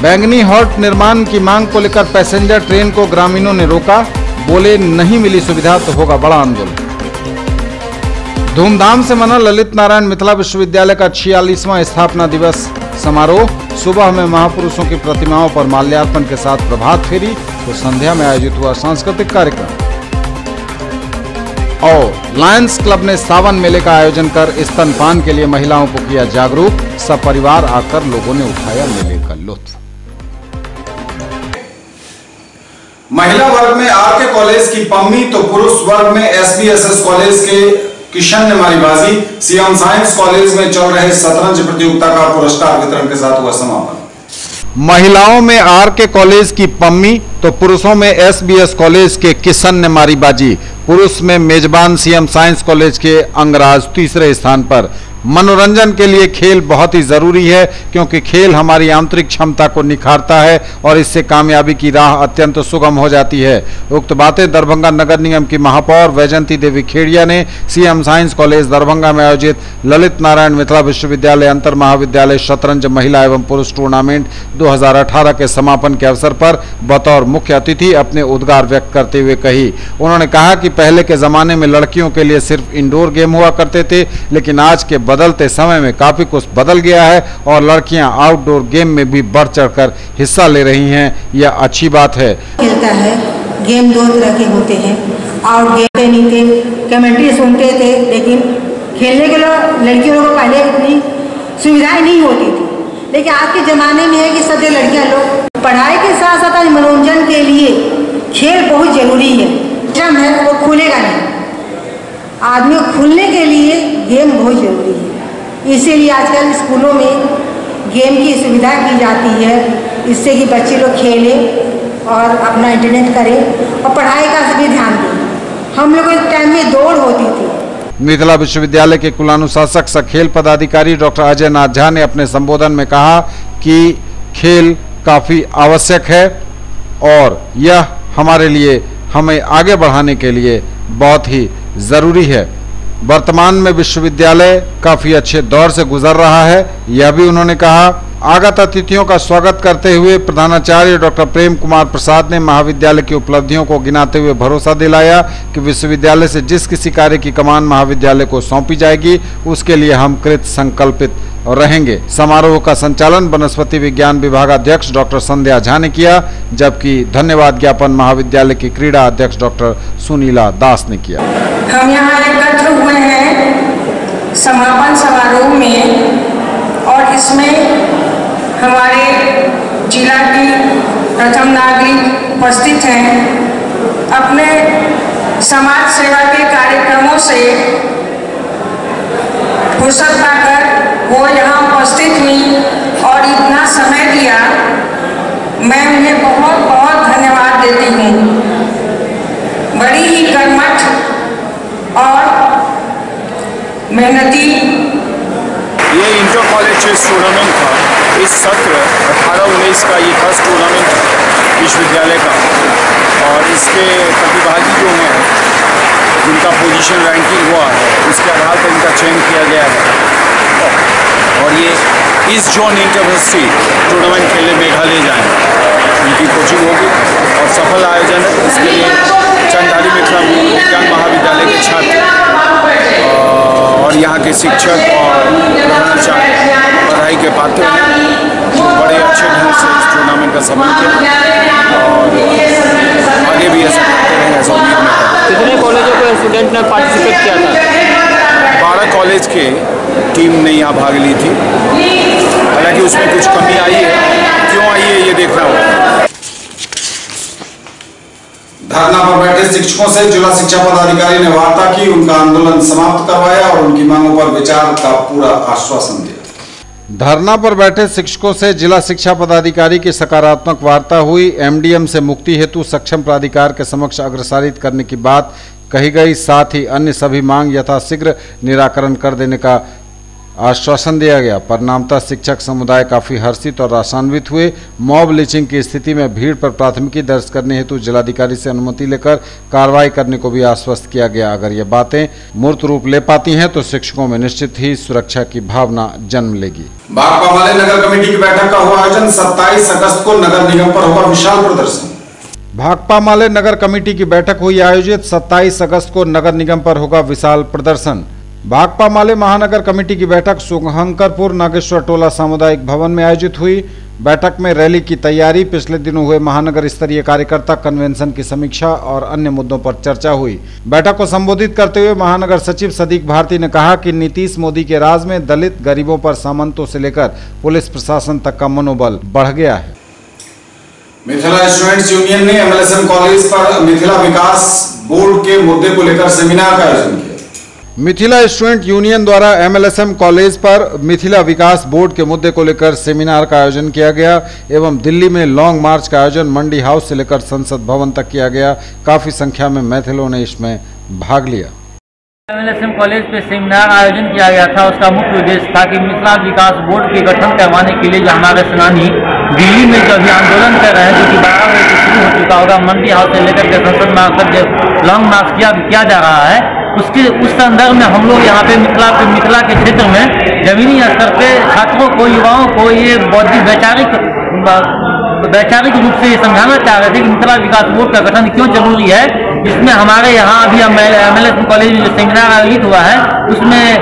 बैंगनी हॉर्ट निर्माण की मांग को लेकर पैसेंजर ट्रेन को ग्रामीणों ने रोका। बोले नहीं मिली सुविधा तो होगा बड़ा आंदोलन। धूमधाम से मना ललित नारायण मिथिला विश्वविद्यालय का 46वां स्थापना दिवस समारोह। सुबह में महापुरुषों की प्रतिमाओं पर माल्यार्पण के साथ प्रभात फेरी, तो संध्या में आयोजित हुआ सांस्कृतिक कार्यक्रम। और लायंस क्लब ने सावन मेले का आयोजन कर स्तनपान के लिए महिलाओं को किया जागरूक। सपरिवार आकर लोगों ने उठाया मेले का लुत्फ। महिला वर्ग में RK कॉलेज की पम्मी, तो पुरुष वर्ग में SBSS कॉलेज के किशन ने मारी बाजी। CM साइंस कॉलेज में चल रहे शतरंज प्रतियोगिता का पुरस्कार वितरण के साथ हुआ समापन। महिलाओं में RK कॉलेज की पम्मी, तो पुरुषों में SBS कॉलेज के किशन ने मारी बाजी। पुरुष में मेजबान CM साइंस कॉलेज के अंगराज तीसरे स्थान पर। मनोरंजन के लिए खेल बहुत ही जरूरी है, क्योंकि खेल हमारी आंतरिक क्षमता को निखारता है और इससे कामयाबी की राह अत्यंत सुगम हो जाती है। उक्त बातें दरभंगा नगर निगम की महापौर वैजंती देवी खेड़िया ने CM साइंस कॉलेज दरभंगा में आयोजित ललित नारायण मिथिला विश्वविद्यालय अंतर महाविद्यालय शतरंज महिला एवं पुरुष टूर्नामेंट 2018 के समापन के अवसर पर बतौर मुख्य अतिथि अपने उद्गार व्यक्त करते हुए कही। उन्होंने कहा कि पहले के जमाने में लड़कियों के लिए सिर्फ इंडोर गेम हुआ करते थे, लेकिन आज के बदलते समय में काफी कुछ बदल गया है और लड़कियां आउटडोर गेम में भी बढ़ चढ़कर हिस्सा ले रही हैं। यह अच्छी बात है। खेलता है गेम 2 तरह के होते हैं। आउट गेम नहीं थे, कमेंट्री सुनते थे, लेकिन खेलने के लिए लड़कियों को पहले इतनी सुविधाएं नहीं होती थी। लेकिन आज के ज़माने में है कि सब लड़कियां लोग पढ़ाई के साथ साथ मनोरंजन के लिए खेल बहुत ज़रूरी है। जब है वो खुलेगा नहीं, आदमी को खुलने के लिए गेम बहुत ज़रूरी है। इसीलिए आजकल स्कूलों में गेम की सुविधा की जाती है, इससे कि बच्चे लोग खेलें और अपना इंटरनेट करें और पढ़ाई का सभी ध्यान दें। हम लोगों के टाइम में दौड़ होती थी। मिथिला विश्वविद्यालय के कुलानुशासक सह खेल पदाधिकारी डॉक्टर अजय नाथ झा ने अपने संबोधन में कहा कि खेल काफ़ी आवश्यक है और यह हमारे लिए, हमें आगे बढ़ाने के लिए बहुत ही ज़रूरी है। वर्तमान में विश्वविद्यालय काफ़ी अच्छे दौर से गुजर रहा है, यह भी उन्होंने कहा। आगत अतिथियों का स्वागत करते हुए प्रधानाचार्य डॉक्टर प्रेम कुमार प्रसाद ने महाविद्यालय की उपलब्धियों को गिनाते हुए भरोसा दिलाया कि विश्वविद्यालय से जिस किसी कार्य की कमान महाविद्यालय को सौंपी जाएगी उसके लिए हम कृत संकल्पित रहेंगे। समारोह का संचालन वनस्पति विज्ञान विभागाध्यक्ष डॉक्टर संध्या झा ने किया, जबकि धन्यवाद ज्ञापन महाविद्यालय की क्रीड़ा अध्यक्ष डॉक्टर सुनीला दास ने किया। हम यहाँ एकत्र हुए हैं समापन समारोह में और इसमें हमारे जिला की प्रथम नागरिक उपस्थित हैं। अपने समाज सेवा के कार्यक्रमों से फुर्सत पाकर वो यहाँ उपस्थित हुई और इतना समय दिया, मैं उन्हें बहुत बहुत धन्यवाद देती हूँ। बड़ी ही कर्मठ और मेहनती ये इंटर कॉलेज चेस टूर्नामेंट था। इस सत्र 18-19 का ये फर्स्ट टूर्नामेंट है विश्वविद्यालय का और इसके प्रतिभागी जो हैं जिनका पोजीशन रैंकिंग हुआ है उसके आधार पर इनका चयन किया गया है और ये इस जोन इंटरयूनिवर्सिटी टूर्नामेंट खेलने मेघालय जाएंगे। उनकी कोचिंग होगी और सफल आयोजन है। इसके लिए चंदाली मिथिला विज्ञान महाविद्यालय के छात्र और यहाँ के शिक्षक और प्रधानाचार्य बधाई के पात्र हैं। बड़े अच्छे ढंग से इस टूर्नामेंट का सफल किया और आगे भी ऐसा करते रहेंगे, ऐसा उम्मीद में है। कितने कॉलेजों के स्टूडेंट ने पार्टिसिपेट किया था? 12 कॉलेज के टीम ने यहाँ भाग ली थी। हालांकि उसमें कुछ कमी आई है, क्यों आई है ये देखना होगा। धरना पर बैठे शिक्षकों से जिला शिक्षा पदाधिकारी ने वार्ता की, उनका आंदोलन समाप्त करवाया और उनकी मांगों पर विचार का पूरा आश्वासन दिया। धरना पर बैठे शिक्षकों से जिला शिक्षा पदाधिकारी की सकारात्मक वार्ता हुई। एमडीएम से मुक्ति हेतु सक्षम प्राधिकार के समक्ष अग्रसारित करने की बात कही गई। साथ ही अन्य सभी मांग यथाशीघ्र निराकरण कर देने का आश्वासन दिया गया। परिणामतः शिक्षक समुदाय काफी हर्षित और आशान्वित हुए। मॉब लिंचिंग की स्थिति में भीड़ पर प्राथमिकी दर्ज करने हेतु जिलाधिकारी से अनुमति लेकर कार्रवाई करने को भी आश्वस्त किया गया। अगर ये बातें मूर्त रूप ले पाती हैं तो शिक्षकों में निश्चित ही सुरक्षा की भावना जन्म लेगी। भाकपा माले नगर कमेटी की बैठक का हुआ आयोजन। 27 अगस्त को नगर निगम पर होगा विशाल प्रदर्शन। भाकपा माले नगर कमेटी की बैठक हुई आयोजित। 27 अगस्त को नगर निगम पर होगा विशाल प्रदर्शन। भाकपा माले महानगर कमेटी की बैठक शुभंकरपुर नागेश्वर टोला सामुदायिक भवन में आयोजित हुई। बैठक में रैली की तैयारी, पिछले दिनों हुए महानगर स्तरीय कार्यकर्ता कन्वेंशन की समीक्षा और अन्य मुद्दों पर चर्चा हुई। बैठक को संबोधित करते हुए महानगर सचिव सदीक भारती ने कहा कि नीतीश मोदी के राज में दलित, गरीबों पर सामंतों से लेकर पुलिस प्रशासन तक का मनोबल बढ़ गया है। मिथिला स्टूडेंट्स यूनियन ने एमएलएसएम कॉलेज पर मिथिला विकास बोर्ड के मुद्दे को लेकर सेमिनार का आयोजन किया। मिथिला स्टूडेंट यूनियन द्वारा एमएलएसएम कॉलेज पर मिथिला विकास बोर्ड के मुद्दे को लेकर सेमिनार का आयोजन किया गया एवं दिल्ली में लॉन्ग मार्च का आयोजन मंडी हाउस से लेकर संसद भवन तक किया गया। काफी संख्या में मैथिलों ने इसमें भाग लिया। एमएलएसएम कॉलेज पे सेमिनार आयोजन किया गया था। उसका मुख्य उद्देश्य था कि मिथिला विकास बोर्ड के गठन करवाने के लिए जो हमारे सेनानी दिल्ली में जो अभी आंदोलन कर रहे हैं, जो कि 12 बजे से शुरू हो चुका होगा, मंडी हाउस से लेकर के संसद मार्च तक जो लॉन्ग मार्च किया जा रहा है, उस संदर्भ में हम लोग यहाँ पे मिथिला के क्षेत्र में जमीनी स्तर पे छात्रों को, युवाओं को ये बौद्धिक वैचारिक रूप से ये समझाना चाह रहे थे कि मिथिला विकास बोर्ड का गठन क्यों जरूरी है। जिसमें हमारे यहाँ अभी एमएलएसएम कॉलेज में जो सेमिनार आयोजित हुआ है उसमें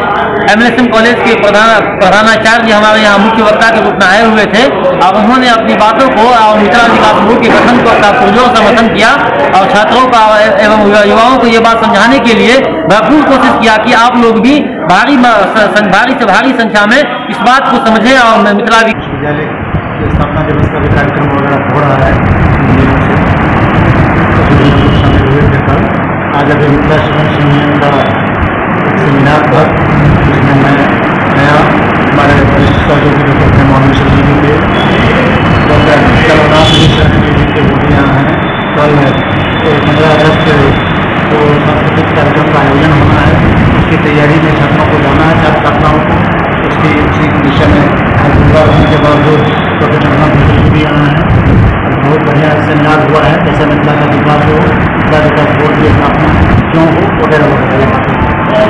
एमएलएसएम कॉलेज के प्रधानाचार्य जी हमारे यहाँ मुख्य वक्ता के रूप में आए हुए थे और उन्होंने अपनी बातों को और मिथिला विकास बोर्ड के गठन का पुरजोर समर्थन किया और छात्रों का एवं युवाओं को ये बात समझाने के लिए भरपूर कोशिश किया कि आप लोग भी भारी से भारी संख्या में इस बात को समझें और मिथिला विश्वविद्यालय की स्थापना दिवस का भी कार्यक्रम वगैरह हो रहा है। शामिल हुए थे कल। आज अभी मिथिला स्टूडेंट्स यूनियन का सेमिनार था, जिसमें मैं नया हमारे वरिष्ठ सहयोगी डॉक्टर प्रेम जी के डॉक्टर कलराज मिश्रा जी के वो यहाँ हैं। कल 15 अगस्त को सांस्कृतिक कार्यक्रम का आयोजन होना है, उसकी तैयारी में छात्रों को जाना है, छात्र छात्राओं को उसी विषय में गुरुवार होने के बावजूद प्रोफेसर भी आना है। बहुत बढ़िया सेमिनार हुआ है, कैसे मिथिला का विकास हो, मिथिला विकास बोर्ड की स्थापना क्यों हो वगैरह वगैरह।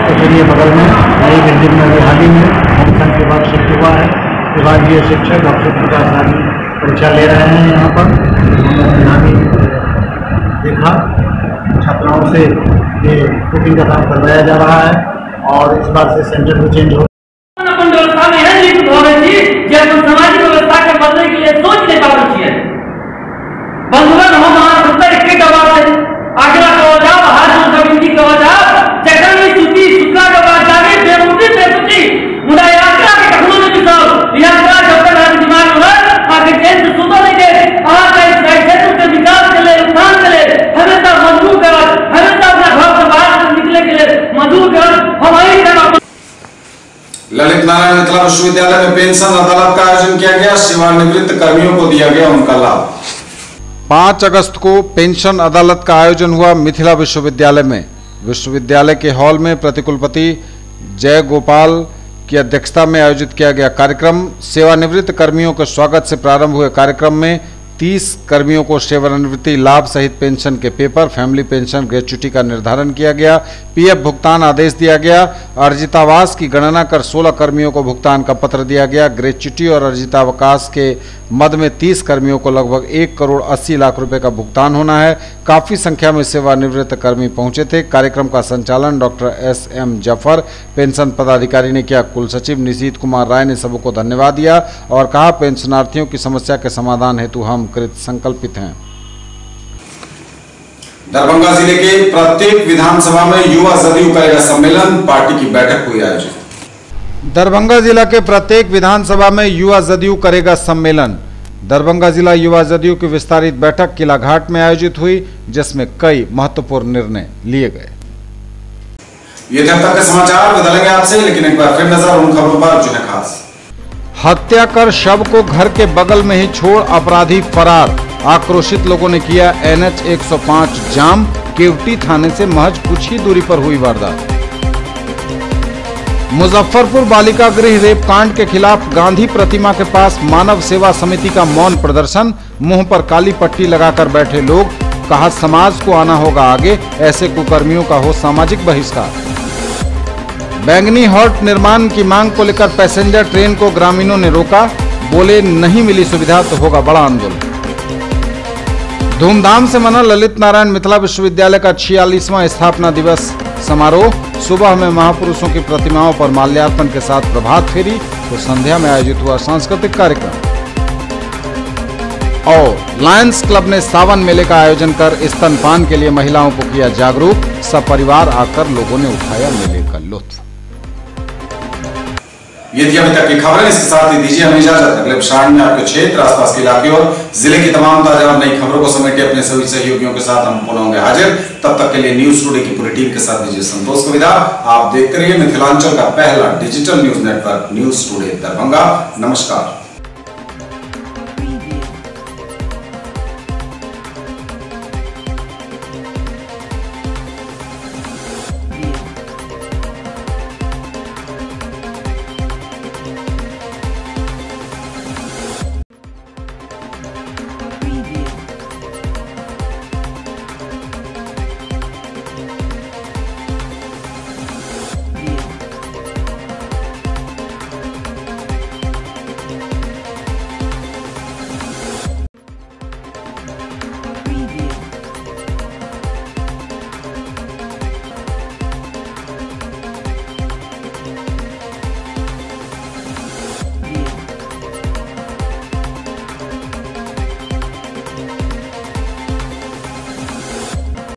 तो फिर ये बगल में नई बिल्डिंग में हाल ही में होमसन के बाद शिफ्ट हुआ है विभागीय शिक्षक डॉक्टर प्रकाश रानी परीक्षा ले रहे हैं यहाँ पर। हमने यहाँ भी देखा छात्राओं से ये कुकिंग का काम करवाया जा रहा है और इस बार से सेंटर भी चेंज हो। व्यवस्था में है सामाजिक व्यवस्था के बदलने के लिए सोच नहीं पा रही है। बंधुगण हम सत्तर के दबाव से आगरा का वजाब हाथ कम्युनिटी का वजाब चक्कर में सूती शुक्ला का बाजारे बेमुटी बेमुटी मुदा यात्रा के कखनों में बिताओ यात्रा जब तक हर दिमाग में आगे देश से सुतो नहीं दे आज इस क्षेत्र के विकास के लिए उत्थान के लिए हमेशा मजबूत कर हमेशा अपना घर से बाहर निकलने के लिए मजबूत कर हमारी तरफ। ललित नारायण मिथिला विश्वविद्यालय में पेंशन अदालत का आयोजन किया गया। सेवानिवृत्त कर्मियों को दिया गया उनका लाभ। 5 अगस्त को पेंशन अदालत का आयोजन हुआ मिथिला विश्वविद्यालय में। विश्वविद्यालय के हॉल में प्रतिकुलपति जय गोपाल की अध्यक्षता में आयोजित किया गया कार्यक्रम। सेवानिवृत्त कर्मियों के स्वागत से प्रारंभ हुए कार्यक्रम में 30 कर्मियों को सेवानिवृत्ति लाभ सहित पेंशन के पेपर, फैमिली पेंशन, ग्रेच्युटी का निर्धारण किया गया। पीएफ भुगतान आदेश दिया गया। अर्जितावास की गणना कर 16 कर्मियों को भुगतान का पत्र दिया गया। ग्रेच्युटी और अर्जितावकाश के मद में 30 कर्मियों को लगभग 1 करोड़ 80 लाख रुपए का भुगतान होना है। काफी संख्या में सेवानिवृत्त कर्मी पहुंचे थे। कार्यक्रम का संचालन डॉक्टर SM जफर पेंशन पदाधिकारी ने किया। कुल सचिव निशीत कुमार राय ने सबको धन्यवाद दिया और कहा, पेंशनार्थियों की समस्या के समाधान हेतु हम कृत संकल्पित हैं। दरभंगा जिले के प्रत्येक विधानसभा में युवा जदयू करेगा सम्मेलन। पार्टी की बैठक हुई आयोजित। दरभंगा जिला के प्रत्येक विधानसभा में युवा जदयू करेगा सम्मेलन। दरभंगा जिला युवा जदयू की विस्तारित बैठक किला घाट में आयोजित हुई, जिसमें कई महत्वपूर्ण निर्णय लिए गए। ये थे अब तक के समाचार। बदलेंगे आपसे, लेकिन एक बार फिर नजर उन खबरों पर जो है खास। हत्या कर शव को घर के बगल में ही छोड़ अपराधी फरार। आक्रोशित लोगों ने किया NH 105 जाम। केवटी थाने से महज कुछ ही दूरी पर हुई वारदात। मुजफ्फरपुर बालिका गृह रेप कांड के खिलाफ गांधी प्रतिमा के पास मानव सेवा समिति का मौन प्रदर्शन। मुंह पर काली पट्टी लगाकर बैठे लोग। कहा, समाज को आना होगा आगे, ऐसे कुकर्मियों का हो सामाजिक बहिष्कार। बैंगनी हॉट निर्माण की मांग को लेकर पैसेंजर ट्रेन को ग्रामीणों ने रोका। बोले, नहीं मिली सुविधा तो होगा बड़ा आंदोलन। धूमधाम से मना ललित नारायण मिथिला विश्वविद्यालय का 46वां स्थापना दिवस समारोह। सुबह में महापुरुषों की प्रतिमाओं पर माल्यार्पण के साथ प्रभात फेरी, तो संध्या में आयोजित हुआ सांस्कृतिक कार्यक्रम। और लायंस क्लब ने सावन मेले का आयोजन कर स्तनपान के लिए महिलाओं को किया जागरूक। सपरिवार आकर लोगों ने उठाया मेले का लुत्फ। ये थी अभी तक की खबरें। इसके साथ ही दीजिए हमें इजाजत। अगले प्रसारण में आपके क्षेत्र, आसपास के इलाके और जिले की तमाम ताजा और नई खबरों को समेटे अपने सभी सहयोगियों के साथ हम पुनः होंगे हाजिर। तब तक के लिए न्यूज टुडे की पूरी टीम के साथ दीजिए संतोष को विदा। आप देखते रहिए मिथिलांचल का पहला digital news network news today Darbhanga. नमस्कार।